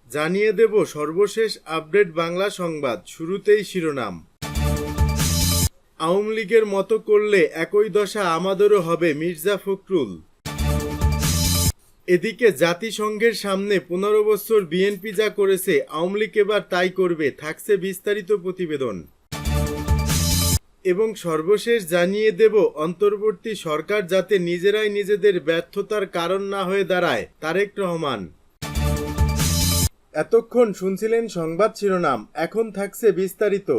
জানিয়ে দেব সর্বশেষ আপডেট বাংলা সংবাদ। শুরুতেই শিরোনাম। আওয়ামী লীগের মতো করলে একই দশা আমাদেরও হবে, মির্জা ফখরুল। এদিকে জাতিসংঘের সামনে 15 বছর বিএনপি যা করেছে, আওয়ামী লীগ এবার তাই করবে, থাকছে বিস্তারিত প্রতিবেদন। এবং সর্বশেষ জানিয়ে দেব অন্তর্বর্তী সরকার যাতে নিজেরাই নিজেদের ব্যর্থতার কারণ না হয়ে দাঁড়ায়, তারেক রহমান। এতক্ষণ শুনছিলেন সংবাদ শিরোনাম, এখন থাকছে বিস্তারিত।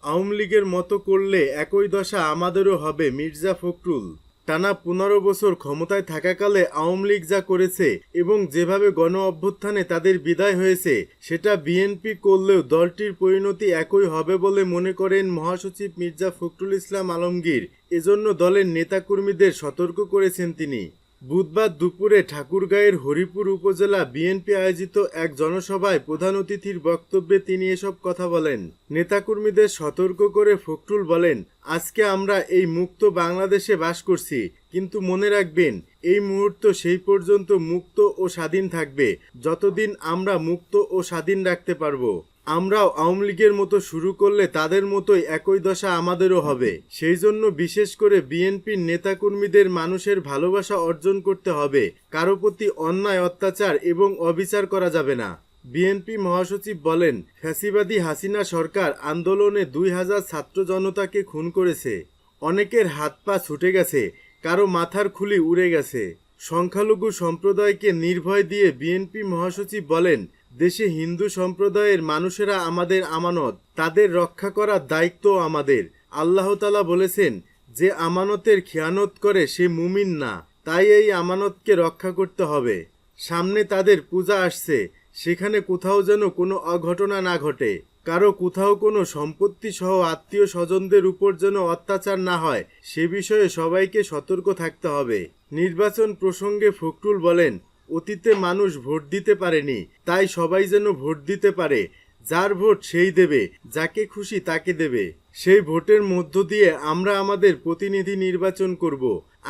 আওয়ামী লীগের মতো করলে একই দশা আমাদেরও হবে, মির্জা ফখরুল। টানা 15 বছর ক্ষমতায় থাকাকালে আওয়ামী লীগ যা করেছে এবং যেভাবে গণ অভ্যুত্থানে তাদের বিদায় হয়েছে, সেটা বিএনপি করলেও দলটির পরিণতি একই হবে বলে মনে করেন মহাসচিব মির্জা ফখরুল ইসলাম আলমগীর। এজন্য দলের নেতাকর্মীদের সতর্ক করেছেন তিনি। বুধবার দুপুরে ঠাকুরগাঁয়ের হরিপুর উপজেলা বিএনপি আয়োজিত এক জনসভায় প্রধান অতিথির বক্তব্যে তিনি এসব কথা বলেন। নেতাকর্মীদের সতর্ক করে ফখরুল বলেন, আজকে আমরা এই মুক্ত বাংলাদেশে বাস করছি, কিন্তু মনে রাখবেন এই মুহূর্ত সেই পর্যন্ত মুক্ত ও স্বাধীন থাকবে যতদিন আমরা মুক্ত ও স্বাধীন রাখতে পারবো। আমরাও আওয়ামী লীগের মতো শুরু করলে তাদের মতোই একই দশা আমাদেরও হবে। সেই জন্য বিশেষ করে বিএনপির নেতাকর্মীদের মানুষের ভালোবাসা অর্জন করতে হবে। কারো প্রতি অন্যায়, অত্যাচার এবং অবিচার করা যাবে না। বিএনপি মহাসচিব বলেন, ফ্যাসিবাদী হাসিনা সরকার আন্দোলনে 2000 ছাত্র জনতাকে খুন করেছে। অনেকের হাত পা ছুটে গেছে, কারো মাথার খুলি উড়ে গেছে। সংখ্যালঘু সম্প্রদায়কে নির্ভয় দিয়ে বিএনপি মহাসচিব বলেন, দেশে হিন্দু সম্প্রদায়ের মানুষেরা আমাদের আমানত, তাদের রক্ষা করার দায়িত্ব আমাদের। আল্লাহ তাআলা বলেছেন, যে আমানতের খেয়ানত করে সে মুমিন না, তাই এই আমানতকে রক্ষা করতে হবে। সামনে তাদের পূজা আসছে, সেখানে কোথাও যেন কোনো অঘটনা না ঘটে, কারো কোথাও কোনো সম্পত্তি সহ আত্মীয় স্বজনদের উপর যেন অত্যাচার না হয়, সে বিষয়ে সবাইকে সতর্ক থাকতে হবে। নির্বাচন প্রসঙ্গে ফখরুল বলেন, অতীতে মানুষ ভোট দিতে পারেনি, তাই সবাই যেন ভোট দিতে পারে। যার ভোট সেই দেবে, যাকে খুশি তাকে দেবে। সেই ভোটের মধ্য দিয়ে আমরা আমাদের প্রতিনিধি নির্বাচন করব।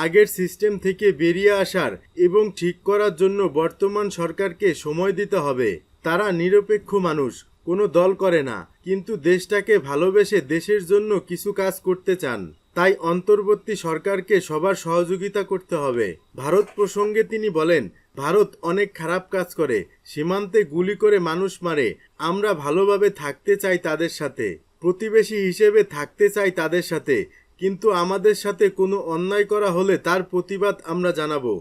আগের সিস্টেম থেকে বেরিয়ে আসার এবং ঠিক করার জন্য বর্তমান সরকারকে সময় দিতে হবে। তারা নিরপেক্ষ মানুষ, কোনো দল করে না, কিন্তু দেশটাকে ভালোবেসে দেশের জন্য কিছু কাজ করতে চান। তাই অন্তর্বর্তী সরকারকে সবার সহযোগিতা করতে হবে। ভারত প্রসঙ্গে তিনি বলেন, ভারত অনেক খারাপ কাজ করে, সীমান্তে গুলি করে মানুষ মারে। আমরা ভালোভাবে থাকতে চাই তাদের সাথে, প্রতিবেশী হিসেবে থাকতে চাই তাদের সাথে, কিন্তু আমাদের সাথে কোনো অন্যায় করা হলে তার প্রতিবাদ আমরা জানাবো।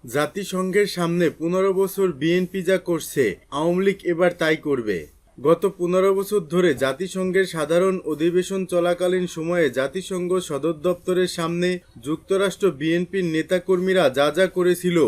জাতিসংঘের সামনে 15 বছর বিএনপি যা করছে, আওয়ামী লীগ এবার তাই করবে। গত 15 বছর ধরে জাতিসংঘের সাধারণ অধিবেশন চলাকালীন সময়ে জাতিসংঘ সদর দপ্তরের সামনে যুক্তরাষ্ট্র বিএনপির নেতাকর্মীরা যা যা করেছিল,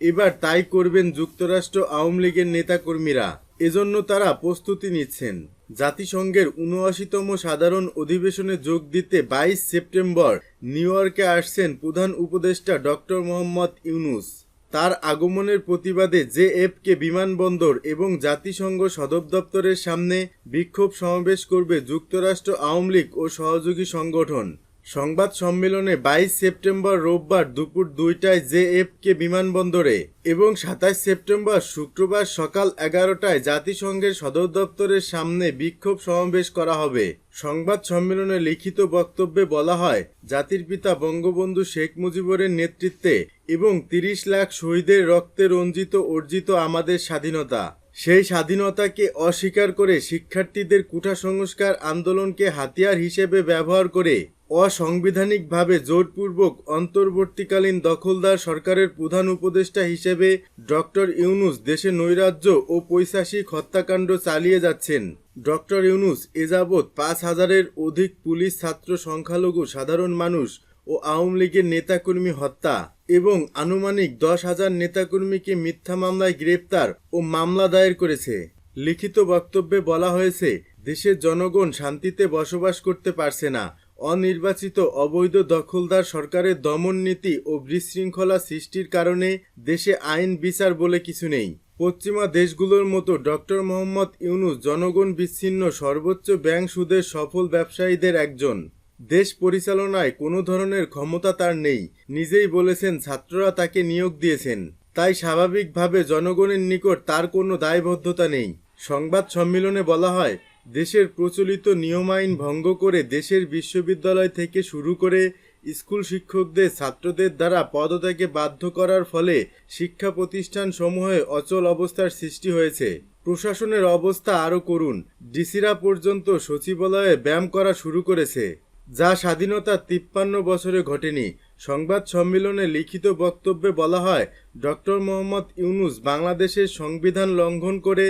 এবার তাই করবেন যুক্তরাষ্ট্র আওয়ামী লীগের নেতাকর্মীরা। এজন্য তারা প্রস্তুতি নিচ্ছেন। জাতিসংঘের 79তম সাধারণ অধিবেশনে যোগ দিতে 22 সেপ্টেম্বর নিউ ইয়র্কে আসছেন প্রধান উপদেষ্টা ডক্টর মোহাম্মদ ইউনূস। তার আগমনের প্রতিবাদে জেএফকে বিমানবন্দর এবং জাতিসংঘ সদর দপ্তরের সামনে বিক্ষোভ সমাবেশ করবে যুক্তরাষ্ট্র আওয়ামী লীগ ও সহযোগী সংগঠন। সংবাদ সম্মেলনে 22 সেপ্টেম্বর রোববার দুপুর 2টায় জেএফকে বিমানবন্দরে এবং 27 সেপ্টেম্বর শুক্রবার সকাল 11টায় জাতিসংঘের সদর দপ্তরের সামনে বিক্ষোভ সমাবেশ করা হবে। সংবাদ সম্মেলনে লিখিত বক্তব্যে বলা হয়, জাতির পিতা বঙ্গবন্ধু শেখ মুজিবুরের নেতৃত্বে এবং 30 লাখ শহীদের রক্তে রঞ্জিত অর্জিত আমাদের স্বাধীনতা, সেই স্বাধীনতাকে অস্বীকার করে শিক্ষার্থীদের কোটা সংস্কার আন্দোলনকে হাতিয়ার হিসেবে ব্যবহার করে অসাংবিধানিকভাবে জোরপূর্বক অন্তর্বর্তীকালীন দখলদার সরকারের প্রধান উপদেষ্টা হিসেবে ডক্টর ইউনূস দেশে নৈরাজ্য ও পৈশাচিক হত্যাকাণ্ড চালিয়ে যাচ্ছেন। ডক্টর ইউনূস এযাবৎ 5000-এর অধিক পুলিশ, ছাত্র, সংখ্যালঘু সাধারণ মানুষ ও আওয়ামী লীগের নেতাকর্মী হত্যা এবং আনুমানিক 10,000 নেতাকর্মীকে মিথ্যা মামলায় গ্রেপ্তার ও মামলা দায়ের করেছে। লিখিত বক্তব্যে বলা হয়েছে, দেশের জনগণ শান্তিতে বসবাস করতে পারছে না। অনির্বাচিত অবৈধ দখলদার সরকারের দমন নীতি ও বিশৃঙ্খলা সৃষ্টির কারণে দেশে আইন বিচার বলে কিছু নেই। পশ্চিমা দেশগুলোর মতো ডক্টর মোহাম্মদ ইউনূস জনগণ বিচ্ছিন্ন সর্বোচ্চ ব্যাংক সুদের সফল ব্যবসায়ীদের একজন। দেশ পরিচালনায় কোনো ধরনের ক্ষমতা তার নেই। নিজেই বলেছেন ছাত্ররা তাকে নিয়োগ দিয়েছেন। তাই স্বাভাবিকভাবে জনগণের নিকট তার কোনো দায়বদ্ধতা নেই। সংবাদ সম্মেলনে বলা হয়, দেশের প্রচলিত নিয়ম আইন ভঙ্গ করে দেশের বিশ্ববিদ্যালয় থেকে শুরু করে স্কুল শিক্ষকদের ছাত্রদের দ্বারা পদত্যাগে বাধ্য করার ফলে শিক্ষা প্রতিষ্ঠানসমূহে অচল অবস্থার সৃষ্টি হয়েছে। প্রশাসনের অবস্থা আরও করুণ। ডিসিরা পর্যন্ত সচিবালয়ে ব্যায়াম করা শুরু করেছে, যা স্বাধীনতার 53 বছরে ঘটেনি। সংবাদ সম্মেলনে লিখিত বক্তব্যে বলা হয়, ডক্টর মোহাম্মদ ইউনূস বাংলাদেশের সংবিধান লঙ্ঘন করে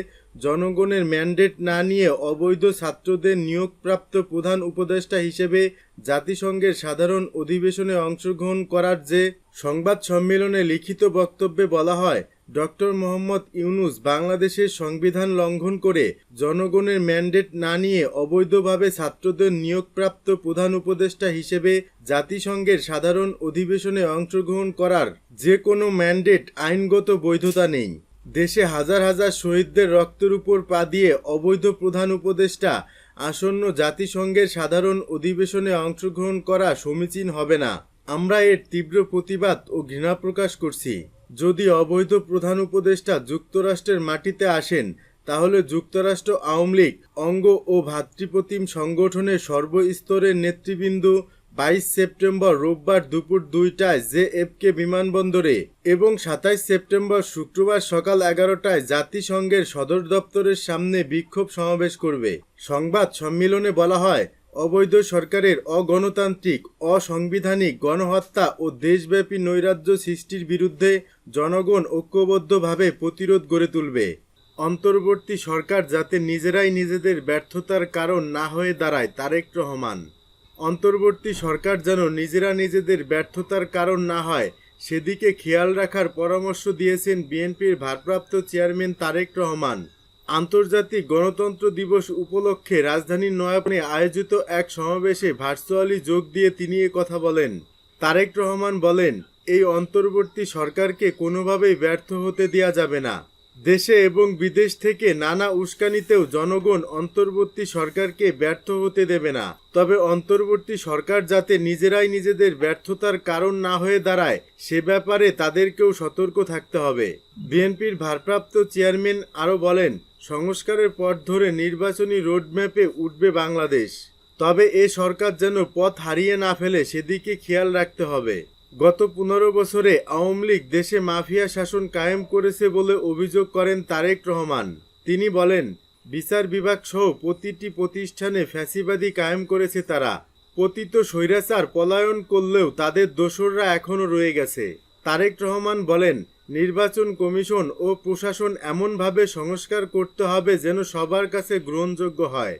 জনগণের ম্যান্ডেট না নিয়ে অবৈধ ছাত্রদের নিয়োগপ্রাপ্ত প্রধান উপদেষ্টা হিসেবে জাতিসংঘের সাধারণ অধিবেশনে অংশগ্রহণ করার যে সংবাদ সম্মেলনে লিখিত বক্তব্যে বলা হয়, ডক্টর মোহাম্মদ ইউনূস বাংলাদেশের সংবিধান লঙ্ঘন করে জনগণের ম্যান্ডেট না নিয়ে অবৈধভাবে ছাত্রদের নিয়োগপ্রাপ্ত প্রধান উপদেষ্টা হিসেবে জাতিসংঘের সাধারণ অধিবেশনে অংশগ্রহণ করার যে কোনো ম্যান্ডেট আইনগত বৈধতা নেই। দেশে হাজার হাজার শহীদদের রক্তের উপর পা দিয়ে অবৈধ প্রধান উপদেষ্টা আসন্ন জাতিসংঘের সাধারণ অধিবেশনে অংশগ্রহণ করা সমীচীন হবে না। আমরা এর তীব্র প্রতিবাদ ও ঘৃণা প্রকাশ করছি। যদি অবৈধ প্রধান উপদেষ্টা যুক্তরাষ্ট্রের মাটিতে আসেন, তাহলে যুক্তরাষ্ট্র আওয়ামী লীগ অঙ্গ ও ভ্রাতৃপ্রতিম সংগঠনের সর্বস্তরের নেতৃবৃন্দ 22 সেপ্টেম্বর রোববার দুপুর 2টায় জেএফকে বিমানবন্দরে এবং 27 সেপ্টেম্বর শুক্রবার সকাল 11টায় জাতিসংঘের সদর দপ্তরের সামনে বিক্ষোভ সমাবেশ করবে। সংবাদ সম্মেলনে বলা হয়, অবৈধ সরকারের অগণতান্ত্রিক, অসাংবিধানিক গণহত্যা ও দেশব্যাপী নৈরাজ্য সৃষ্টির বিরুদ্ধে জনগণ ঐক্যবদ্ধভাবে প্রতিরোধ গড়ে তুলবে। অন্তর্বর্তী সরকার যাতে নিজেরাই নিজেদের ব্যর্থতার কারণ না হয়ে দাঁড়ায়। তারেক রহমান। অন্তর্বর্তী সরকার যেন নিজেরা নিজেদের ব্যর্থতার কারণ না হয়, সেদিকে খেয়াল রাখার পরামর্শ দিয়েছেন বিএনপির ভারপ্রাপ্ত চেয়ারম্যান তারেক রহমান। আন্তর্জাতিক গণতন্ত্র দিবস উপলক্ষে রাজধানীর নয়াপল্টনে আয়োজিত এক সমাবেশে ভার্চুয়ালি যোগ দিয়ে তিনি এ কথা বলেন। তারেক রহমান বলেন, এই অন্তর্বর্তী সরকারকে কোনোভাবেই ব্যর্থ হতে দেওয়া যাবে না। দেশে এবং বিদেশ থেকে নানা উস্কানিতেও জনগণ অন্তর্বর্তী সরকারকে ব্যর্থ হতে দেবে না। তবে অন্তর্বর্তী সরকার যাতে নিজেরাই নিজেদের ব্যর্থতার কারণ না হয়ে দাঁড়ায়, সে ব্যাপারে তাদেরকেও সতর্ক থাকতে হবে। বিএনপির ভারপ্রাপ্ত চেয়ারম্যান আরও বলেন, সংস্কারের পথ ধরে নির্বাচনী রোডম্যাপে উঠবে বাংলাদেশ। তবে এ সরকার যেন পথ হারিয়ে না ফেলে, সেদিকে খেয়াল রাখতে হবে। গত 15 বছরে আওয়ামী লীগ দেশে মাফিয়া শাসন কায়েম করেছে বলে অভিযোগ করেন তারেক রহমান। তিনি বলেন, বিচার বিভাগ সহ প্রতিটি প্রতিষ্ঠানে ফ্যাসিবাদী কায়েম করেছে তারা। পতিত স্বৈরাচার পলায়ন করলেও তাদের দোসররা এখনও রয়ে গেছে। তারেক রহমান বলেন, নির্বাচন কমিশন ও প্রশাসন এমনভাবে সংস্কার করতে হবে যেন সবার কাছে গ্রহণযোগ্য হয়।